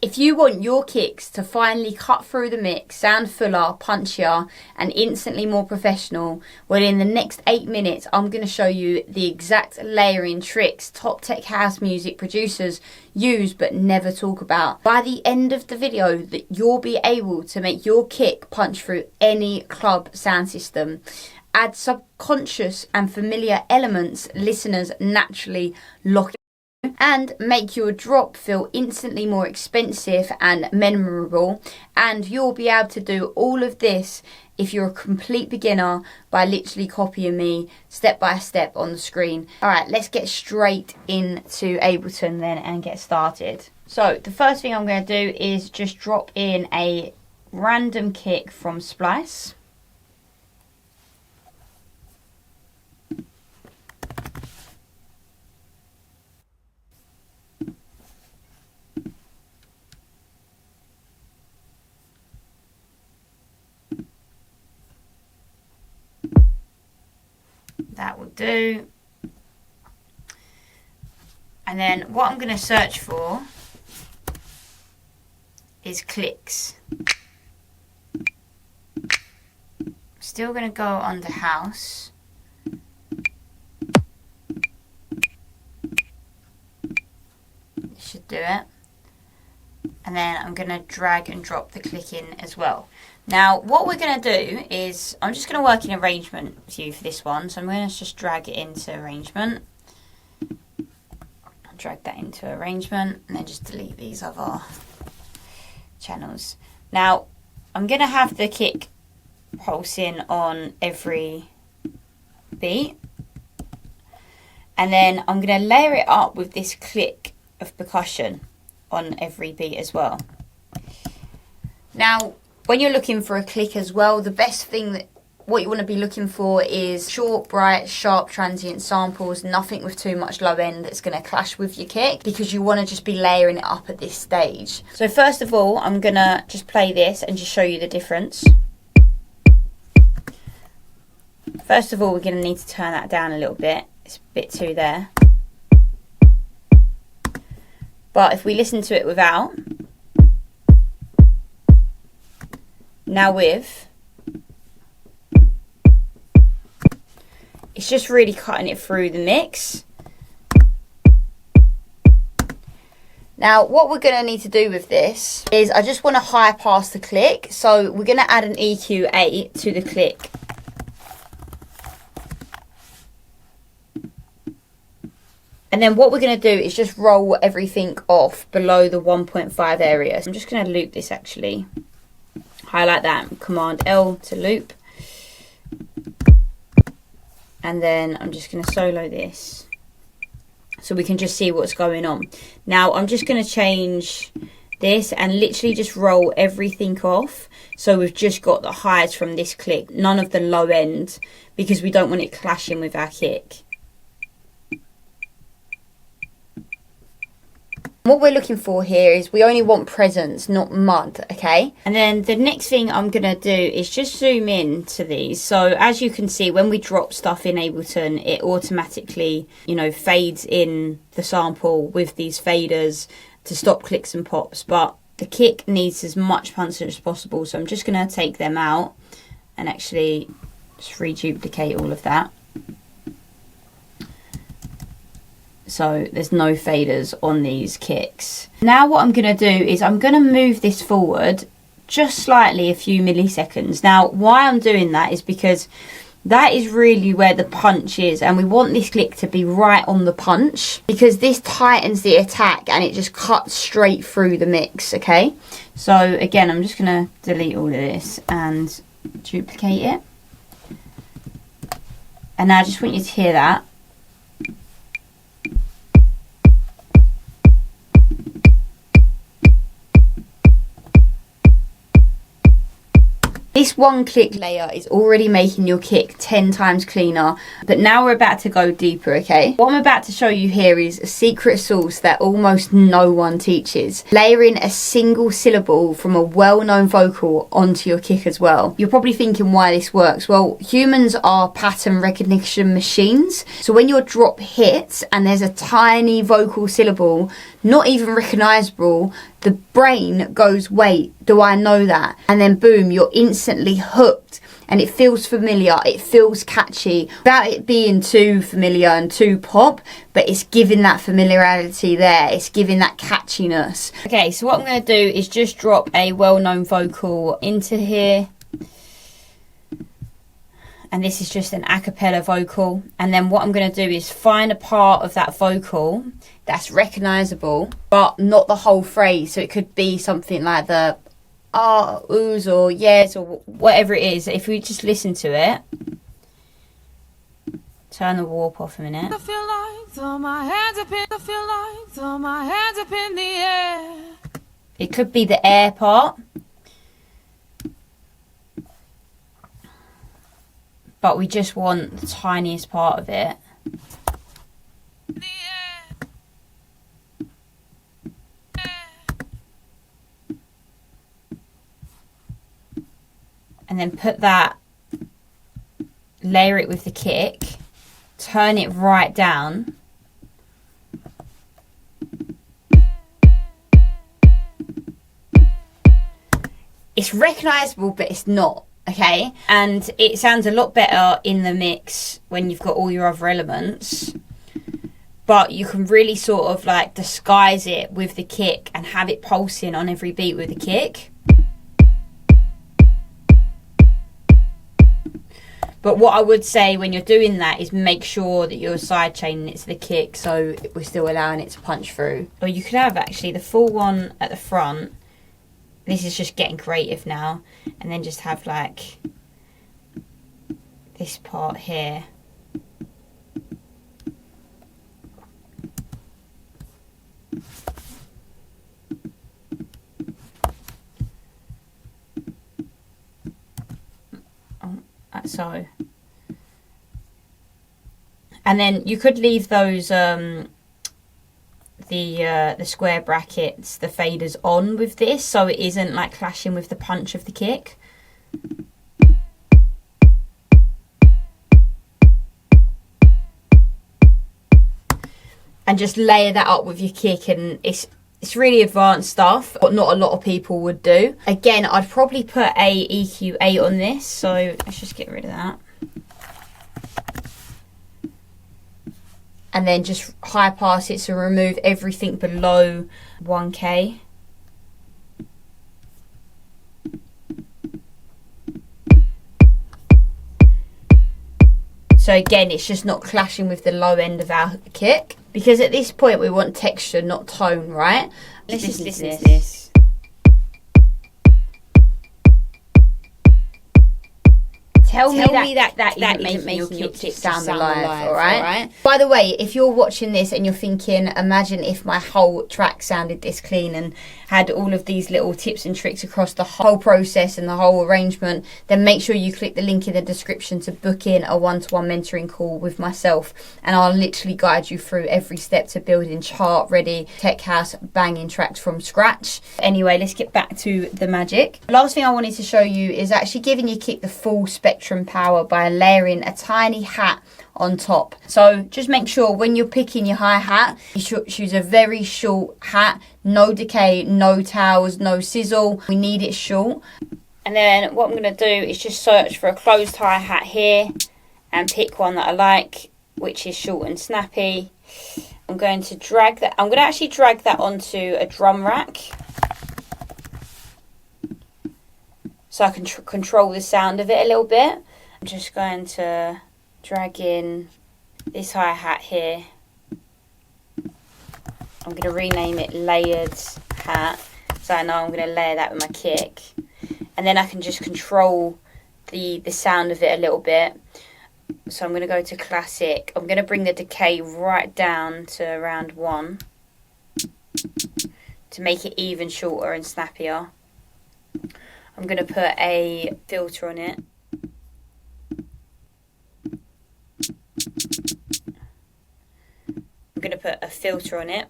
If you want your kicks to finally cut through the mix, sound fuller, punchier, and instantly more professional, well, in the next 8 minutes, I'm going to show you the exact layering tricks top tech house music producers use but never talk about. By the end of the video, that you'll be able to make your kick punch through any club sound system. Add subconscious and familiar elements listeners naturally lock in, and make your drop feel instantly more expensive and memorable. And you'll be able to do all of this if you're a complete beginner by literally copying me step by step on the screen. Alright, let's get straight into Ableton then and get started. So the first thing I'm going to do is just drop in a random kick from Splice. That will do. And then what I'm going to search for is clicks. Still going to go under house. This should do it. And then I'm going to drag and drop the click in as well. Now what we're going to do is, I'm just going to work in arrangement view for this one. So I'm going to just drag it into arrangement. I'll drag that into arrangement and then just delete these other channels. Now I'm going to have the kick pulsing on every beat. And then I'm going to layer it up with this click of percussion on every beat as well. Now when you're looking for a click as well, the best thing that what you want to be looking for is short, bright, sharp, transient samples, nothing with too much low end that's going to clash with your kick, because you want to just be layering it up at this stage. So first of all, I'm going to just play this and just show you the difference. First of all, we're going to need to turn that down a little bit. It's a bit too there. But if we listen to it without, now with, it's just really cutting it through the mix. Now what we're going to need to do with this is, I just want to high pass the click, so we're going to add an EQ 8 to the click. And then what we're going to do is just roll everything off below the 1.5 area. So I'm just going to loop this actually. Highlight that, Command L to loop. And then I'm just going to solo this so we can just see what's going on. Now I'm just going to change this and literally just roll everything off. So we've just got the highs from this click, none of the low end, because we don't want it clashing with our kick. What we're looking for here is, we only want presence, not mud, okay? And then the next thing I'm going to do is just zoom in to these. So as you can see, when we drop stuff in Ableton, it automatically, you know, fades in the sample with these faders to stop clicks and pops. But the kick needs as much punch as possible. So I'm just going to take them out and actually just reduplicate all of that. So there's no faders on these kicks. Now what I'm going to do is, I'm going to move this forward just slightly, a few milliseconds. Now why I'm doing that is because that is really where the punch is, and we want this click to be right on the punch, because this tightens the attack and it just cuts straight through the mix, okay? So again, I'm just going to delete all of this and duplicate it. And now I just want you to hear that. This one click layer is already making your kick 10 times cleaner, but now we're about to go deeper, okay? What I'm about to show you here is a secret sauce that almost no one teaches. Layering a single syllable from a well-known vocal onto your kick as well. You're probably thinking why this works. Well, humans are pattern recognition machines. So when your drop hits and there's a tiny vocal syllable, not even recognizable, the brain goes, wait, do I know that? And then boom, you're instantly hooked. And it feels familiar, it feels catchy, without it being too familiar and too pop, but it's giving that familiarity there, it's giving that catchiness. Okay, so what I'm going to do is just drop a well-known vocal into here. And this is just an a cappella vocal. And then what I'm going to do is find a part of that vocal that's recognisable, but not the whole phrase. So it could be something like the oohs or yes or whatever it is. If we just listen to it, turn the warp off a minute. I feel like throw my hands up in, I feel like throw my hands up in the air. It could be the air part, but we just want the tiniest part of it. And then put that, layer it with the kick, turn it right down. It's recognisable, but it's not, okay? And it sounds a lot better in the mix when you've got all your other elements. But you can really sort of like disguise it with the kick and have it pulsing on every beat with the kick. But what I would say when you're doing that is make sure that you're side chaining it to the kick so we're still allowing it to punch through. Or you could have actually the full one at the front. This is just getting creative now. And then just have like this part here. So, and then you could leave those the square brackets, the faders on with this, so it isn't like clashing with the punch of the kick. And just layer that up with your kick, and it's really advanced stuff, but not a lot of people would do. Again, I'd probably put a EQ 8 on this, so let's just get rid of that. And then just high pass it to remove everything below 1K. So again, it's just not clashing with the low end of our kick. Because at this point we want texture, not tone, right? Let's just listen to this. Tell me that isn't making your kick sound alive, alright? By the way, if you're watching this and you're thinking, imagine if my whole track sounded this clean and had all of these little tips and tricks across the whole process and the whole arrangement, then make sure you click the link in the description to book in a one-to-one mentoring call with myself, and I'll literally guide you through every step to building chart-ready, tech house, banging tracks from scratch. Anyway, let's get back to the magic. Last thing I wanted to show you is actually giving your kick the full spectrum power by layering a tiny hat on top. So just make sure when you're picking your hi-hat, you should choose a very short hat, no decay, no towers, no sizzle. We need it short. And then what I'm going to do is just search for a closed hi-hat here and pick one that I like, which is short and snappy. I'm going to drag that. I'm going to actually drag that onto a drum rack, so I can control the sound of it a little bit. I'm just going to drag in this hi-hat here. I'm going to rename it Layered Hat, so I know I'm going to layer that with my kick. And then I can just control the sound of it a little bit. So I'm going to go to Classic. I'm going to bring the decay right down to around 1 to make it even shorter and snappier. I'm going to put a filter on it. I'm going to put a filter on it.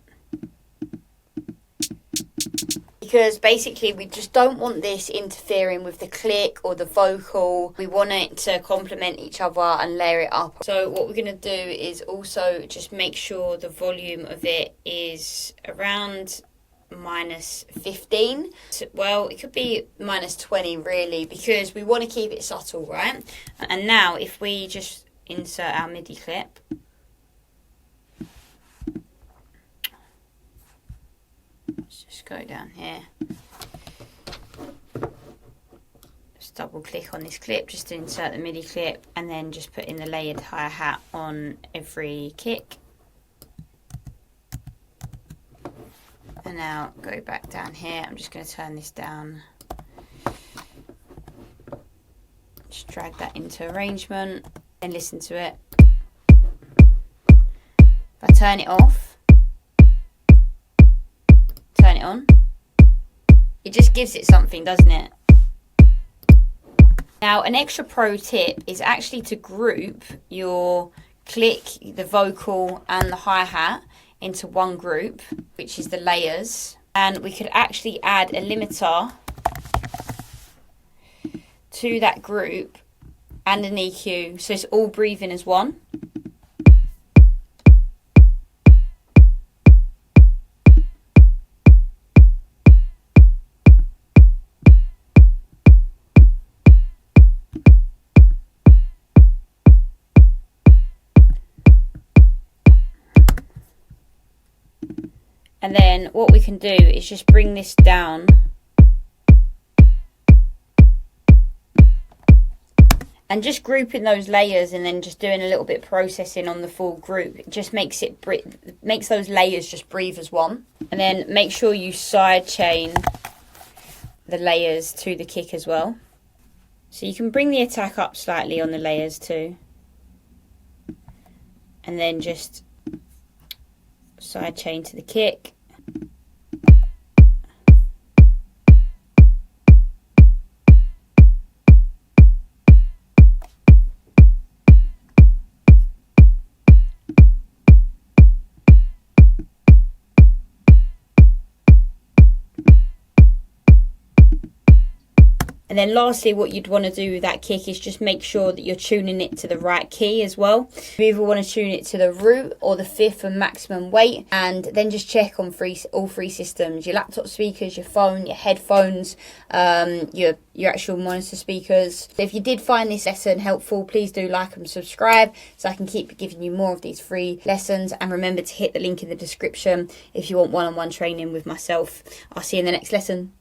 Because basically we just don't want this interfering with the click or the vocal. We want it to complement each other and layer it up. So what we're going to do is also just make sure the volume of it is around minus 15. Well, it could be minus 20 really, because we want to keep it subtle, right? And now if we just insert our MIDI clip, let's just go down here, just double click on this clip just to insert the MIDI clip, and then just put in the layered hi-hat on every kick. And now go back down here. I'm just going to turn this down. Just drag that into arrangement and listen to it. If I turn it off, turn it on, it just gives it something, doesn't it? Now, an extra pro tip is actually to group your click, the vocal and the hi-hat into one group, which is the layers, and we could actually add a limiter to that group and an EQ, so it's all breathing as one. And then what we can do is just bring this down and just grouping those layers, and then just doing a little bit of processing on the full group. It just makes makes those layers just breathe as one. And then make sure you side chain the layers to the kick as well. So you can bring the attack up slightly on the layers too. And then just side chain to the kick. And then lastly, what you'd want to do with that kick is just make sure that you're tuning it to the right key as well. You either want to tune it to the root or the fifth for maximum weight, and then just check on all three systems: your laptop speakers, your phone, your headphones, your actual monitor speakers. If you did find this lesson helpful, please do like and subscribe so I can keep giving you more of these free lessons. And remember to hit the link in the description if you want one-on-one training with myself. I'll see you in the next lesson.